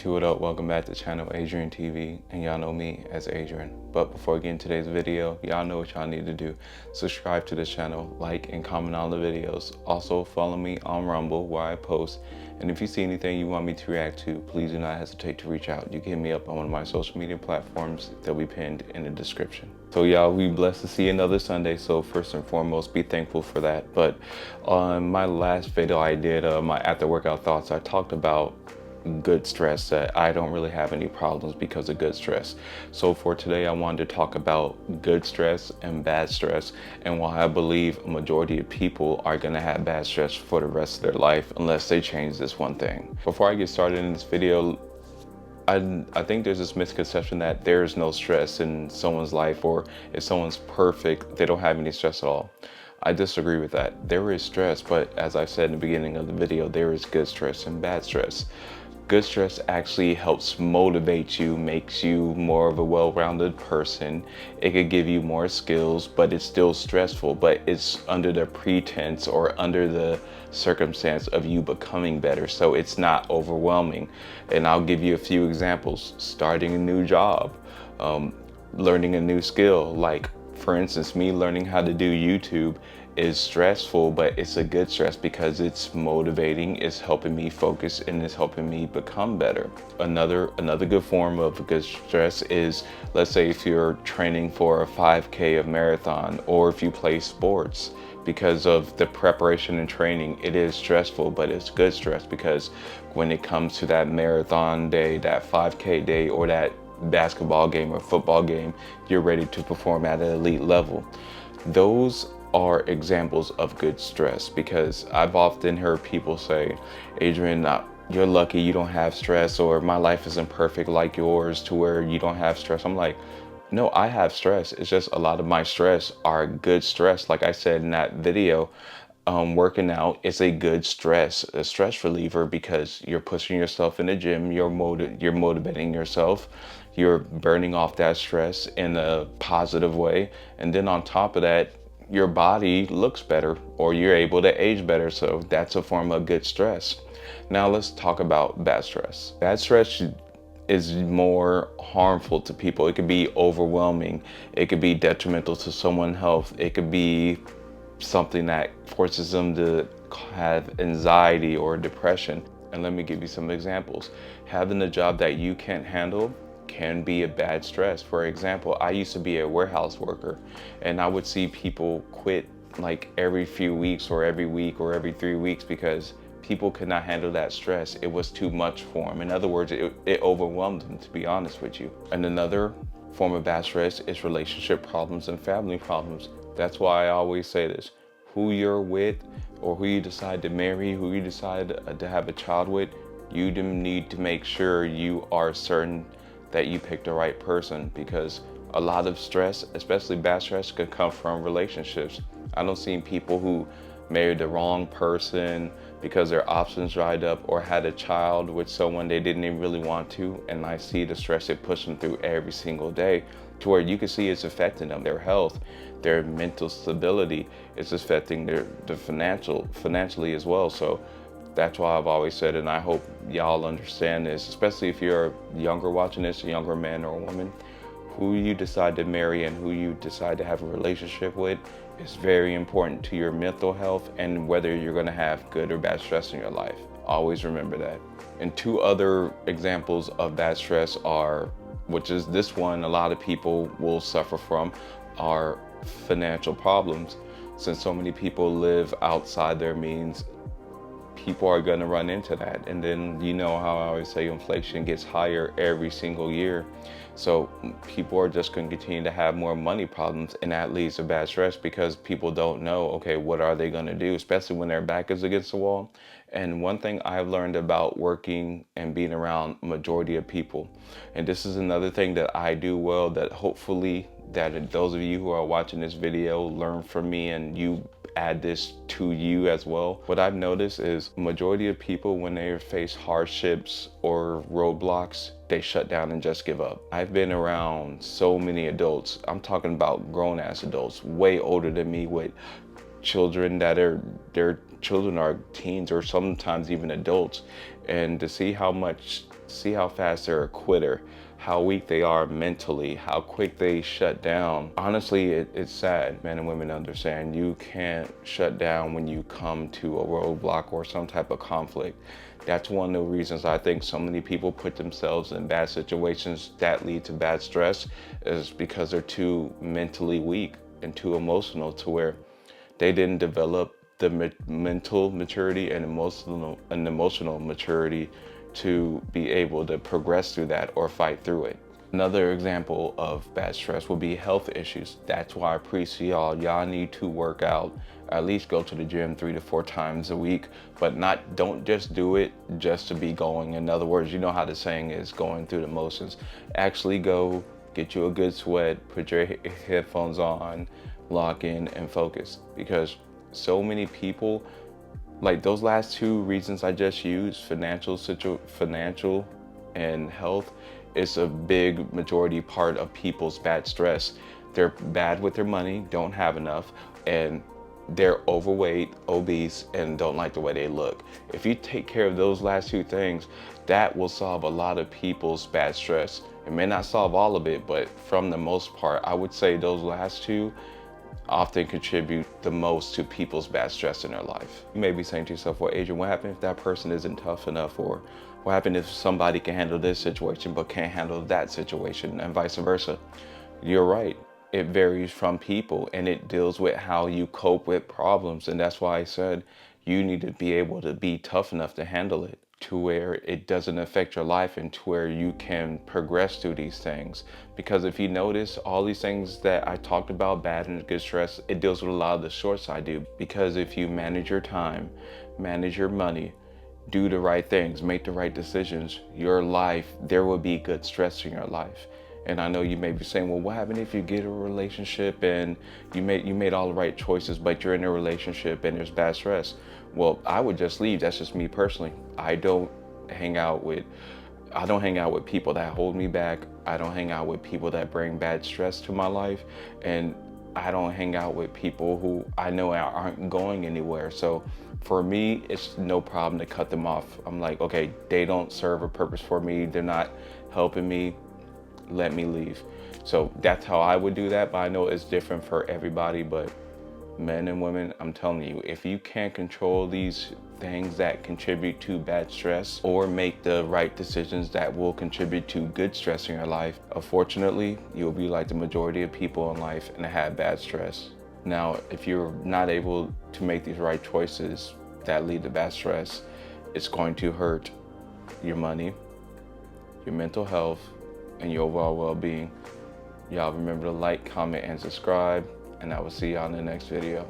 Okay, what up? Welcome back to channel Adrian TV, and y'all know me as Adrian. But before we get into today's video, y'all know what y'all need to do. Subscribe to this channel, like and comment on the videos. Also follow me on Rumble where I post. And if you see anything you want me to react to, please do not hesitate to reach out. You can hit me up on one of my social media platforms that we pinned in the description. So y'all, we blessed to see another Sunday. So first and foremost, be thankful for that. But on my last video I did, my after workout thoughts, I talked about good stress, that I don't really have any problems because of good stress. So for today, I wanted to talk about good stress and bad stress, and why I believe a majority of people are going to have bad stress for the rest of their life unless they change this one thing. Before I get started in this video, I think there's this misconception that there is no stress in someone's life, or if someone's perfect, they don't have any stress at all. I disagree with that. There is stress, but as I said in the beginning of the video, there is good stress and bad stress. Good stress actually helps motivate you, makes you more of a well-rounded person. It could give you more skills, but it's still stressful, but it's under the pretense or under the circumstance of you becoming better. So it's not overwhelming. And I'll give you a few examples. Starting a new job, learning a new skill. Like for instance, me learning how to do YouTube is stressful, but it's a good stress because it's motivating, it's helping me focus, and it's helping me become better. Another good form of good stress is, let's say if you're training for a 5K of marathon, or if you play sports. Because of the preparation and training, it is stressful, but it's good stress, because when it comes to that marathon day, that 5K day, or that basketball game or football game, you're ready to perform at an elite level. Those are examples of good stress, because I've often heard people say, Adrian, you're lucky you don't have stress, or my life isn't perfect like yours to where you don't have stress. I'm like, no, I have stress. It's just a lot of my stress are good stress. Like I said in that video, working out is a good stress, a stress reliever, because you're pushing yourself in the gym, you're motivating yourself, you're burning off that stress in a positive way, and then on top of that, your body looks better, or you're able to age better. So that's a form of good stress. Now let's talk about bad stress. Bad stress is more harmful to people. It could be overwhelming. It could be detrimental to someone's health. It could be something that forces them to have anxiety or depression. And let me give you some examples. Having a job that you can't handle can be a bad stress. For example, I used to be a warehouse worker, and I would see people quit like every few weeks, or every week, or every 3 weeks, because people could not handle that stress. It was too much for them. In other words, it overwhelmed them, to be honest with you. And another form of bad stress is relationship problems and family problems. That's why I always say this: who you're with, or who you decide to marry, who you decide to have a child with, you need to make sure you are certain that you pick the right person, because a lot of stress, especially bad stress, could come from relationships. I don't see people who married the wrong person because their options dried up, or had a child with someone they didn't even really want to, and I see the stress it pushes them through every single day, to where you can see it's affecting them, their health, their mental stability. It's affecting their financially as well. So that's why I've always said, and I hope y'all understand this, especially if you're younger watching this, a younger man or a woman, who you decide to marry and who you decide to have a relationship with is very important to your mental health, and whether you're going to have good or bad stress in your life. Always remember that. And two other examples of bad stress are, which is this one a lot of people will suffer from, are financial problems. Since so many people live outside their means, people are going to run into that. And then, you know how I always say, inflation gets higher every single year. So people are just going to continue to have more money problems, and that leads to bad stress, because people don't know, okay, what are they going to do, especially when their back is against the wall. And one thing I've learned about working and being around a majority of people, and this is another thing that I do well, that hopefully that those of you who are watching this video learn from me, and you add this to you as well. What I've noticed is majority of people, when they face hardships or roadblocks, they shut down and just give up. I've been around so many adults, I'm talking about grown ass adults, way older than me, with children that their children are teens or sometimes even adults, and to see how much see how fast they're a quitter, how weak they are mentally, how quick they shut down. Honestly, it's sad. Men and women understand you can't shut down when you come to a roadblock or some type of conflict. That's one of the reasons I think so many people put themselves in bad situations that lead to bad stress, is because they're too mentally weak and too emotional, to where they didn't develop the mental maturity and emotional maturity to be able to progress through that or fight through it. Another example of bad stress would be health issues. That's why I preach to y'all need to work out, at least go to the gym 3 to 4 times a week, but don't just do it just to be going. In other words, you know how the saying is, going through the motions. Actually go, get you a good sweat, put your headphones on, lock in and focus, because so many people, like those last two reasons I just used, financial and health, is a big majority part of people's bad stress. They're bad with their money, don't have enough, and they're overweight, obese, and don't like the way they look. If you take care of those last two things, that will solve a lot of people's bad stress. It may not solve all of it, but from the most part, I would say those last two often contribute the most to people's bad stress in their life. You may be saying to yourself, well, Adrian, what happens if that person isn't tough enough? Or what happens if somebody can handle this situation but can't handle that situation, and vice versa? You're right. It varies from people, and it deals with how you cope with problems. And that's why I said you need to be able to be tough enough to handle it, to where it doesn't affect your life and to where you can progress through these things. Because if you notice, all these things that I talked about, bad and good stress, it deals with a lot of the shorts I do. Because if you manage your time, manage your money, do the right things, make the right decisions, your life, there will be good stress in your life. And I know you may be saying, well, what happens if you get a relationship and you made all the right choices, but you're in a relationship and there's bad stress? Well, I would just leave. That's just me personally. I don't hang out with people that hold me back. I don't hang out with people that bring bad stress to my life. And I don't hang out with people who I know aren't going anywhere. So for me, it's no problem to cut them off. I'm like, okay, they don't serve a purpose for me. They're not helping me. Let me leave. So that's how I would do that, but I know it's different for everybody. But men and women, I'm telling you, if you can't control these things that contribute to bad stress, or make the right decisions that will contribute to good stress in your life, unfortunately, you'll be like the majority of people in life and have bad stress. Now, if you're not able to make these right choices that lead to bad stress, it's going to hurt your money, your mental health, and your overall well-being. Y'all remember to like, comment, and subscribe, and I will see y'all in the next video.